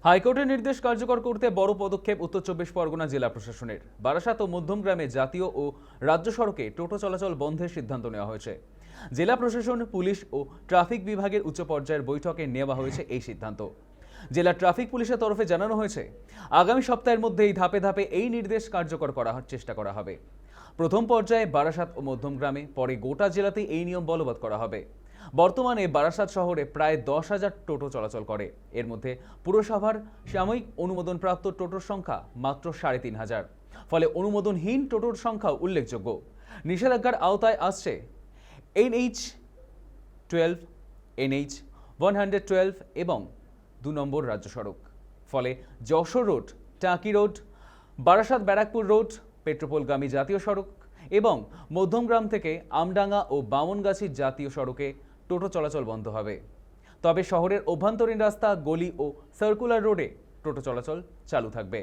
হাইকোর্টের নির্দেশ কার্যকর করতে বড় পদক্ষেপ উত্তর চব্বিশ পরগনা জেলা প্রশাসনের। বারাসাত ও মধ্যমগ্রামে জাতীয় ও রাজ্য সড়কে টোটো চলাচল বন্ধের সিদ্ধান্ত নেওয়া হয়েছে। জেলা প্রশাসন, পুলিশ ও ট্রাফিক বিভাগের উচ্চ পর্যায়ের বৈঠকে নেওয়া হয়েছে এই সিদ্ধান্ত। জেলা ট্রাফিক পুলিশের তরফে জানানো হয়েছে, আগামী সপ্তাহের মধ্যেই ধাপে ধাপে এই নির্দেশ কার্যকর করার চেষ্টা করা হবে। প্রথম পর্যায়ে বারাসাত ও মধ্যমগ্রামে, পরে গোটা জেলাতেই এই নিয়ম বলবৎ করা হবে। বর্তমানে বারাসাত শহরে প্রায় 10,000 টোটো চলাচল করে। এর মধ্যে পুরসভার সাময়িক অনুমোদনপ্রাপ্ত টোটোর সংখ্যা মাত্র 3,500। ফলে অনুমোদনহীন টোটোর সংখ্যাও উল্লেখযোগ্য। নিষেধাজ্ঞার আওতায় আসছে NH-12, NH-112 এবং 2 নম্বর রাজ্য সড়ক। ফলে যশোর রোড, টাকি রোড, বারাসাত ব্যারাকপুর রোড, পেট্রোপোলগামী জাতীয় সড়ক এবং মধ্যমগ্রাম থেকে আমডাঙ্গা ও বামনগাছির জাতীয় সড়কে টোটো চলাচল বন্ধ হবে। তবে শহরের অভ্যন্তরীণ রাস্তা, গলি ও সার্কুলার রোডে টোটো চলাচল চালু থাকবে।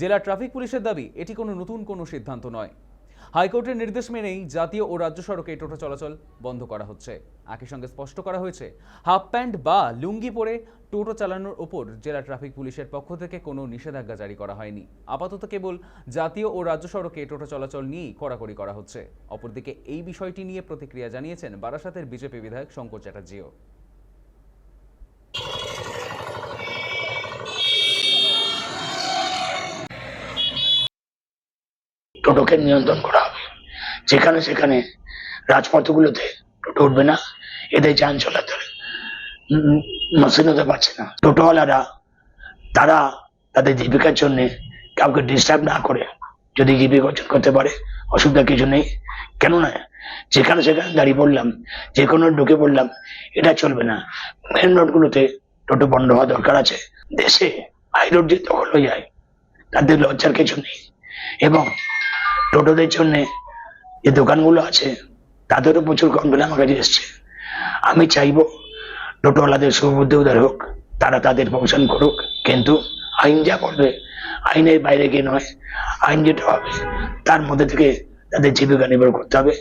জেলা ট্রাফিক পুলিশের দাবি, এটি নতুন কোনো সিদ্ধান্ত নয়। হাইকোর্টের নির্দেশ মেনেই জাতীয় ও রাজ্য সড়কে টোটো চলাচল বন্ধ করা হচ্ছে। একই সঙ্গে স্পষ্ট করা হয়েছে, হাফ প্যান্ট বা লুঙ্গি পরে টোটো চালানোর ওপর জেলা ট্রাফিক পুলিশের পক্ষ থেকে কোনো নিষেধাজ্ঞা জারি করা হয়নি। আপাতত কেবল জাতীয় ও রাজ্য সড়কে টোটো চলাচল নিয়েই কড়াকড়ি করা হচ্ছে। অপরদিকে এই বিষয়টি নিয়ে প্রতিক্রিয়া জানিয়েছেন বারাসাতের বিজেপি বিধায়ক শঙ্কর চ্যাটার্জিও। টোটোকে নিয়ন্ত্রণ করা হবে। যেখানে সেখানে রাজপথগুলোতে টোটো উঠবে না। এদের যান চলাচল মসৃণ হতে পারছে না। টোটোওয়ালারা তারা তাদের জীবিকার জন্য কাউকে ডিস্টার্ব না করে যদি জীবিকা অর্জন করতে পারে, অসুবিধা কিছু নেই। কেননা যেখানে সেখানে দাঁড়িয়ে পড়লাম, যে কোনো ঢুকে পড়লাম, এটা চলবে না। মেন রোডগুলোতে টোটো বন্ধ হওয়া দরকার আছে। দেশে হাই রোড যে দখল হয়ে যায়, তাদের লজ্জার কিছু নেই। এবং টোটোদের জন্য যে দোকানগুলো আছে, তাদেরও প্রচুর কমপ্লেন আমার কাছে এসছে। আমি চাইবো টোটোওয়ালাদের সুবুদ্ধি উদার হোক, তারা তাদের প্রমোশন করুক, কিন্তু আইন যা করবে আইনের বাইরে গিয়ে নয়। আইন যেটা হবে তার মধ্যে থেকে তাদের জীবিকা নির্ভর করতে হবে।